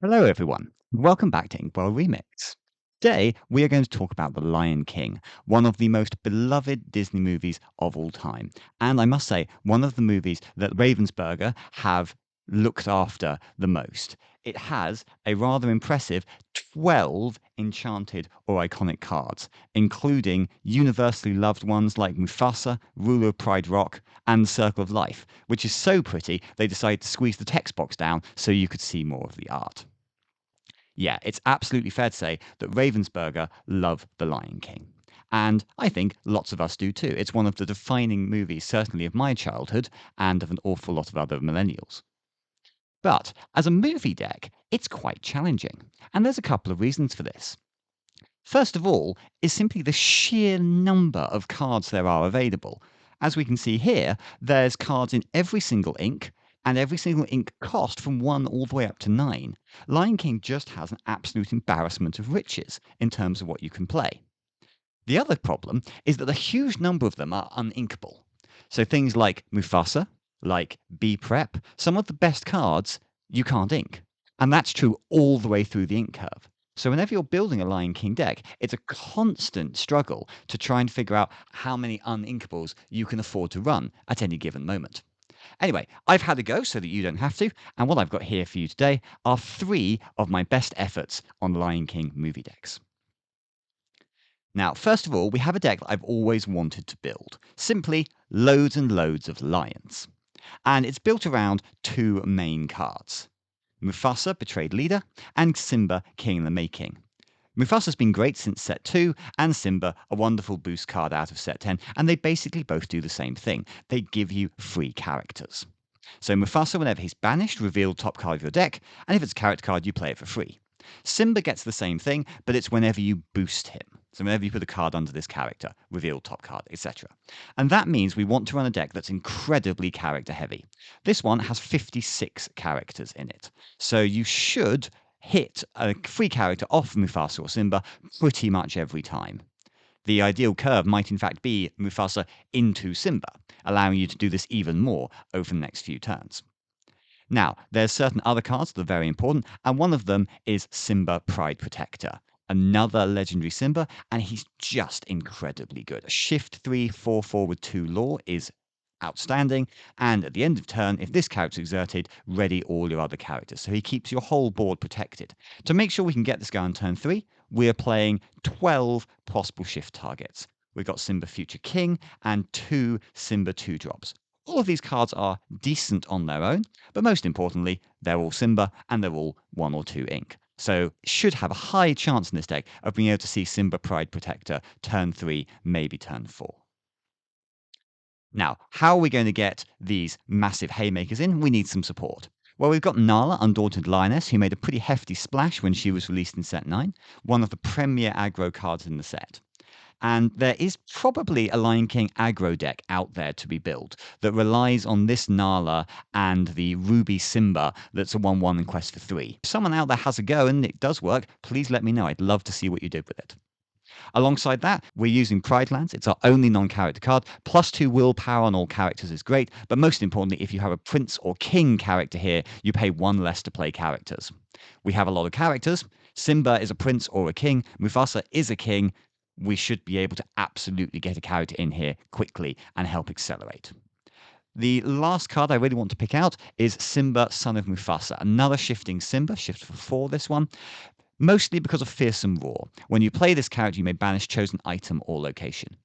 Hello, everyone. Welcome back to Inkwell Remix. Today, we are going to talk about The Lion King, one of the most beloved Disney movies of all time. And I must say, one of the movies that Ravensburger have looked after the most. It has a rather impressive 12 enchanted or iconic cards, including universally loved ones like Mufasa, Ruler of Pride Rock, and Circle of Life, which is so pretty they decided to squeeze the text box down so you could see more of the art. Yeah, it's absolutely fair to say that Ravensburger love The Lion King. And I think lots of us do too. It's one of the defining movies, certainly of my childhood and of an awful lot of other millennials. But as a movie deck, it's quite challenging. And there's a couple of reasons for this. First of all, is simply the sheer number of cards there are available. As we can see here, there's cards in every single ink, and every single ink cost from 1 all the way up to 9. Lion King just has an absolute embarrassment of riches in terms of what you can play. The other problem is that a huge number of them are uninkable. So things like Mufasa, like B Prep, some of the best cards you can't ink. And that's true all the way through the ink curve. So whenever you're building a Lion King deck, it's a constant struggle to try and figure out how many uninkables you can afford to run at any given moment. Anyway, I've had a go so that you don't have to, and what I've got here for you today are 3 of my best efforts on Lion King movie decks. Now, first of all, we have a deck that I've always wanted to build. Simply loads and loads of lions. And it's built around 2 main cards. Mufasa, Betrayed Leader, and Simba, King in the Making. Mufasa's been great since set 2, and Simba, a wonderful boost card out of set 10, and they basically both do the same thing. They give you free characters. So Mufasa, whenever he's banished, reveal top card of your deck, and if it's a character card, you play it for free. Simba gets the same thing, but it's whenever you boost him. So whenever you put a card under this character, reveal top card, etc. And that means we want to run a deck that's incredibly character heavy. This one has 56 characters in it. So you should hit a free character off Mufasa or Simba pretty much every time. The ideal curve might in fact be Mufasa into Simba, allowing you to do this even more over the next few turns. Now, there's certain other cards that are very important, and one of them is Simba Pride Protector. Another legendary Simba, and he's just incredibly good. A shift 3/4/4 with 2 law is outstanding, and at the end of turn, if this character is exerted, ready all your other characters. So he keeps your whole board protected. To make sure we can get this guy on turn 3, we're playing 12 possible shift targets. We've got Simba Future King and 2 Simba 2-drops. All of these cards are decent on their own, but most importantly, they're all Simba and they're all 1 or 2 ink. So should have a high chance in this deck of being able to see Simba Pride Protector turn 3, maybe turn 4. Now, how are we going to get these massive haymakers in? We need some support. Well, we've got Nala, Undaunted Lioness, who made a pretty hefty splash when she was released in set 9, one of the premier aggro cards in the set. And there is probably a Lion King aggro deck out there to be built that relies on this Nala and the Ruby Simba that's a 1/1 in Quest for 3. If someone out there has a go and it does work, please let me know. I'd love to see what you did with it. Alongside that, we're using Pride Lands. It's our only non-character card. +2 willpower on all characters is great, but most importantly, if you have a Prince or King character here, you pay 1 less to play characters. We have a lot of characters. Simba is a Prince or a King. Mufasa is a King. We should be able to absolutely get a character in here quickly and help accelerate. The last card I really want to pick out is Simba, Son of Mufasa. Another shifting Simba, shift for 4 this one. Mostly because of Fearsome Roar. When you play this character, you may banish chosen item or location.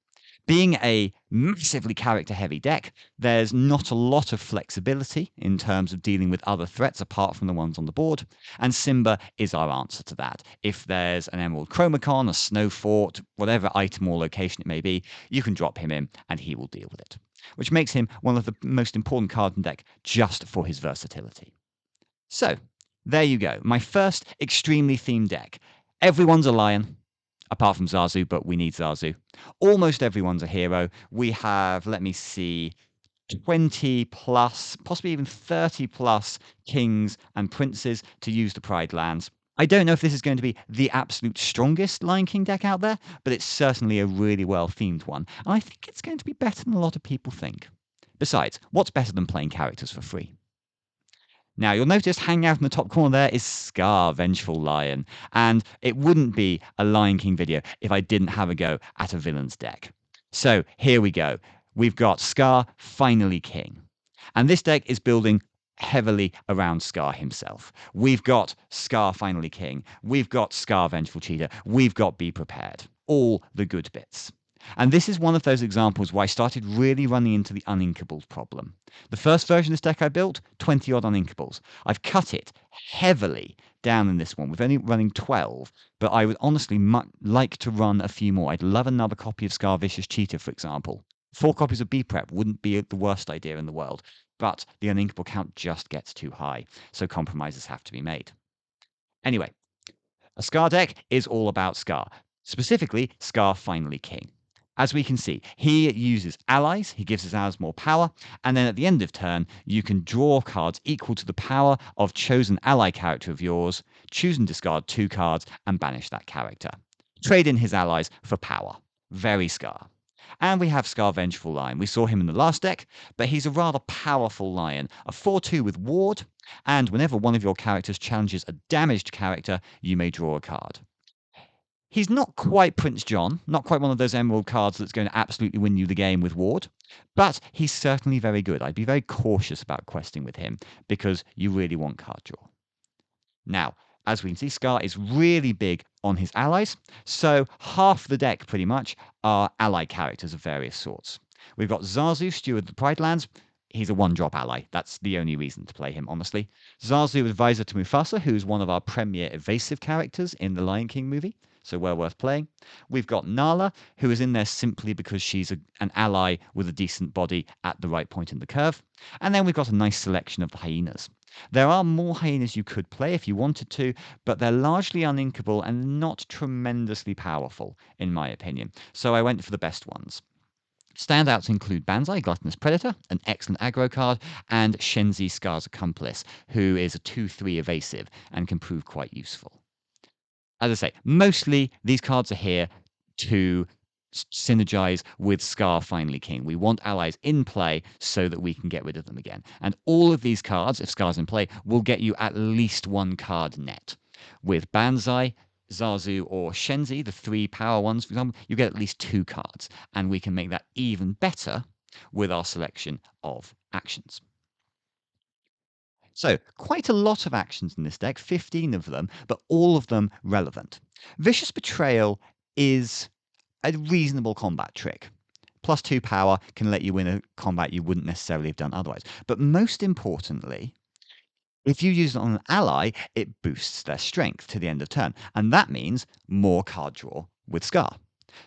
Being a massively character-heavy deck, there's not a lot of flexibility in terms of dealing with other threats apart from the ones on the board, and Simba is our answer to that. If there's an Emerald Chromacon, a Snow Fort, whatever item or location it may be, you can drop him in and he will deal with it, which makes him one of the most important cards in the deck just for his versatility. So, there you go. My first extremely themed deck. Everyone's a lion, apart from Zazu, but we need Zazu. Almost everyone's a hero. We have, let me see, 20 plus, possibly even 30 plus kings and princes to use the Pride lands. I don't know if this is going to be the absolute strongest Lion King deck out there, but it's certainly a really well-themed one. And I think it's going to be better than a lot of people think. Besides, what's better than playing characters for free? Now, you'll notice hanging out in the top corner there is Scar, Vengeful Lion. And it wouldn't be a Lion King video if I didn't have a go at a villain's deck. So here we go. We've got Scar, finally King. And this deck is building heavily around Scar himself. We've got Scar, finally King. We've got Scar, Vengeful Cheater. We've got Be Prepared. All the good bits. And this is one of those examples where I started really running into the uninkables problem. The first version of this deck I built, 20 odd uninkables. I've cut it heavily down in this one. We're only running 12, but I would honestly like to run a few more. I'd love another copy of Scar Vicious Cheetah, for example. 4 copies of B Prep wouldn't be the worst idea in the world, but the uninkable count just gets too high, so compromises have to be made. Anyway, a Scar deck is all about Scar, specifically Scar Finally King. As we can see, he uses allies, he gives his allies more power, and then at the end of turn, you can draw cards equal to the power of chosen ally character of yours, choose and discard 2 cards, and banish that character. Trade in his allies for power. Very Scar. And we have Scar Vengeful Lion. We saw him in the last deck, but he's a rather powerful lion, a 4/2 with Ward, and whenever one of your characters challenges a damaged character, you may draw a card. He's not quite Prince John, not quite one of those emerald cards that's going to absolutely win you the game with Ward, but he's certainly very good. I'd be very cautious about questing with him because you really want card draw. Now, as we can see, Scar is really big on his allies, so half the deck pretty much are ally characters of various sorts. We've got Zazu, Steward of the Pride Lands. He's a 1-drop ally. That's the only reason to play him, honestly. Zazu, advisor to Mufasa, who's one of our premier evasive characters in the Lion King movie, so well worth playing. We've got Nala, who is in there simply because she's an ally with a decent body at the right point in the curve. And then we've got a nice selection of the hyenas. There are more hyenas you could play if you wanted to, but they're largely uninkable and not tremendously powerful, in my opinion. So I went for the best ones. Standouts include Banzai, Gluttonous Predator, an excellent aggro card, and Shenzi, Scar's Accomplice, who is a 2/3 evasive and can prove quite useful. As I say, mostly these cards are here to synergize with Scar Finally King. We want allies in play so that we can get rid of them again. And all of these cards, if Scar's in play, will get you at least 1 card net. With Banzai, Zazu, or Shenzi, the 3 power ones, for example, you get at least 2 cards. And we can make that even better with our selection of actions. So, quite a lot of actions in this deck, 15 of them, but all of them relevant. Vicious Betrayal is a reasonable combat trick. +2 power can let you win a combat you wouldn't necessarily have done otherwise. But most importantly, if you use it on an ally, it boosts their strength to the end of turn. And that means more card draw with Scar.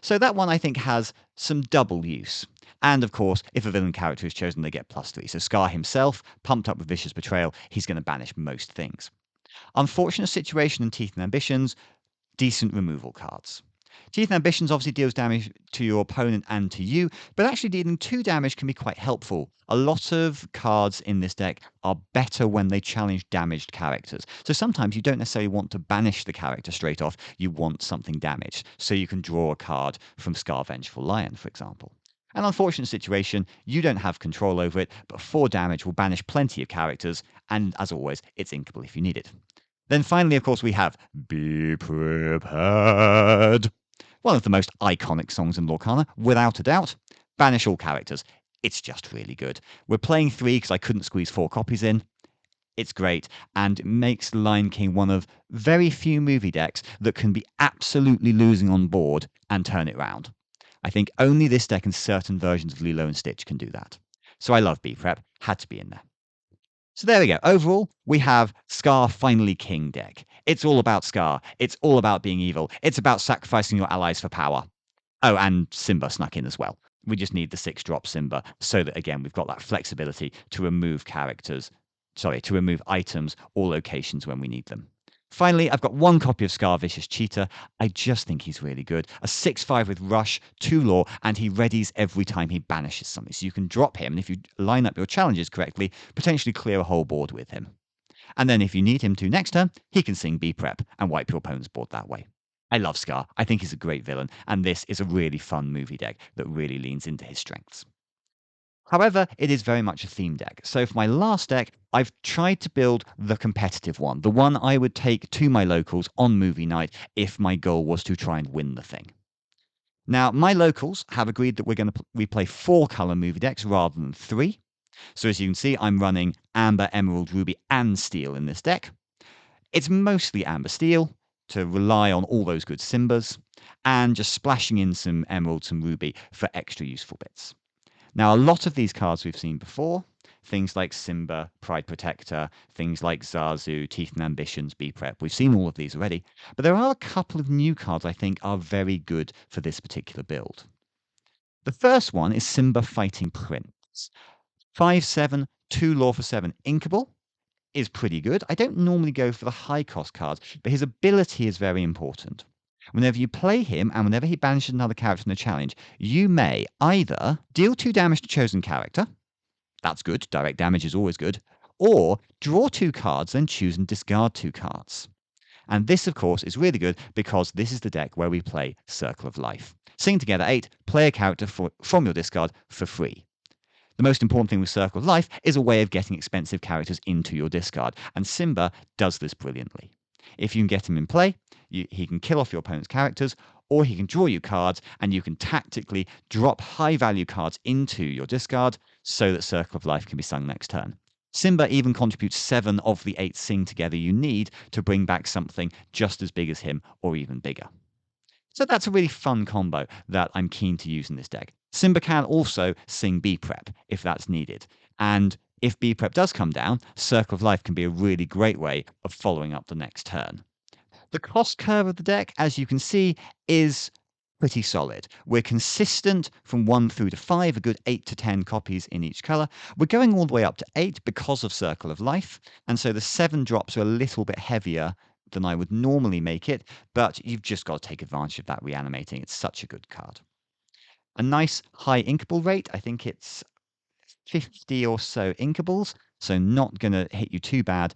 So that one I think has some double use. And of course, if a villain character is chosen, they get +3. So Scar himself, pumped up with Vicious Betrayal, he's going to banish most things. Unfortunate Situation and Teeth and Ambitions, decent removal cards. Teeth and Ambitions obviously deals damage to your opponent and to you, but actually dealing 2 damage can be quite helpful. A lot of cards in this deck are better when they challenge damaged characters. So sometimes you don't necessarily want to banish the character straight off, you want something damaged. So you can draw a card from Scar Vengeful Lion, for example. An Unfortunate Situation, you don't have control over it, but 4 damage will banish plenty of characters, and as always, it's inkable if you need it. Then finally, of course, we have Be Prepared. One of the most iconic songs in Lorcana, without a doubt. Banish all characters. It's just really good. We're playing 3 because I couldn't squeeze 4 copies in. It's great, and it makes Lion King one of very few movie decks that can be absolutely losing on board and turn it round. I think only this deck and certain versions of Lilo and Stitch can do that. So I love B-Prep. Had to be in there. So there we go. Overall, we have Scar Finally King deck. It's all about Scar. It's all about being evil. It's about sacrificing your allies for power. Oh, and Simba snuck in as well. We just need the 6-drop Simba so that, again, we've got that flexibility to remove to remove items or locations when we need them. Finally, I've got 1 copy of Scar Vicious Cheetah. I just think he's really good. A 6/5 with Rush, 2 Lore, and he readies every time he banishes something. So you can drop him, and if you line up your challenges correctly, potentially clear a whole board with him. And then if you need him to next turn, he can sing B-Prep and wipe your opponent's board that way. I love Scar. I think he's a great villain, and this is a really fun movie deck that really leans into his strengths. However, it is very much a theme deck. So for my last deck, I've tried to build the competitive one, the one I would take to my locals on movie night if my goal was to try and win the thing. Now, my locals have agreed that we play 4-color movie decks rather than 3. So as you can see, I'm running Amber, Emerald, Ruby, and Steel in this deck. It's mostly Amber Steel to rely on all those good Simbas, and just splashing in some Emerald, some Ruby for extra useful bits. Now, a lot of these cards we've seen before, things like Simba, Pride Protector, things like Zazu, Teeth and Ambitions, B-Prep, we've seen all of these already, but there are a couple of new cards I think are very good for this particular build. The first one is Simba Fighting Prince. 5/7, 2 Law for 7 Inkable is pretty good. I don't normally go for the high cost cards, but his ability is very important. Whenever you play him and whenever he banishes another character in a challenge, you may either deal 2 damage to chosen character, that's good, direct damage is always good, or draw 2 cards, then choose and discard 2 cards. And this, of course, is really good because this is the deck where we play Circle of Life. Sing together 8, play a character from your discard for free. The most important thing with Circle of Life is a way of getting expensive characters into your discard, and Simba does this brilliantly. If you can get him in play, he can kill off your opponent's characters, or he can draw you cards, and you can tactically drop high-value cards into your discard so that Circle of Life can be sung next turn. Simba even contributes 7 of the 8 Sing Together you need to bring back something just as big as him, or even bigger. So that's a really fun combo that I'm keen to use in this deck. Simba can also sing B-Prep if that's needed. And if B-Prep does come down, Circle of Life can be a really great way of following up the next turn. The cost curve of the deck, as you can see, is pretty solid. We're consistent from 1 through to 5, a good 8 to 10 copies in each color. We're going all the way up to 8 because of Circle of Life, and so the 7 drops are a little bit heavier than I would normally make it, but you've just got to take advantage of that reanimating. It's such a good card. A nice high inkable rate. I think it's 50 or so inkables, so not going to hit you too bad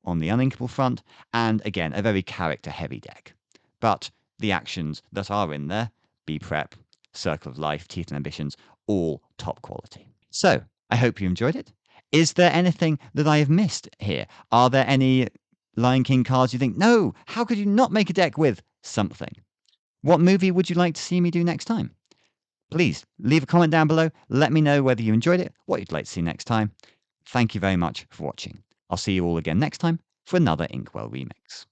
on the uninkable front. And again, a very character-heavy deck. But the actions that are in there, B-Prep, Circle of Life, Teeth and Ambitions, all top quality. So, I hope you enjoyed it. Is there anything that I have missed here? Are there any Lion King cards you think, no, how could you not make a deck with something? What movie would you like to see me do next time? Please leave a comment down below. Let me know whether you enjoyed it, what you'd like to see next time. Thank you very much for watching. I'll see you all again next time for another Inkwell remix.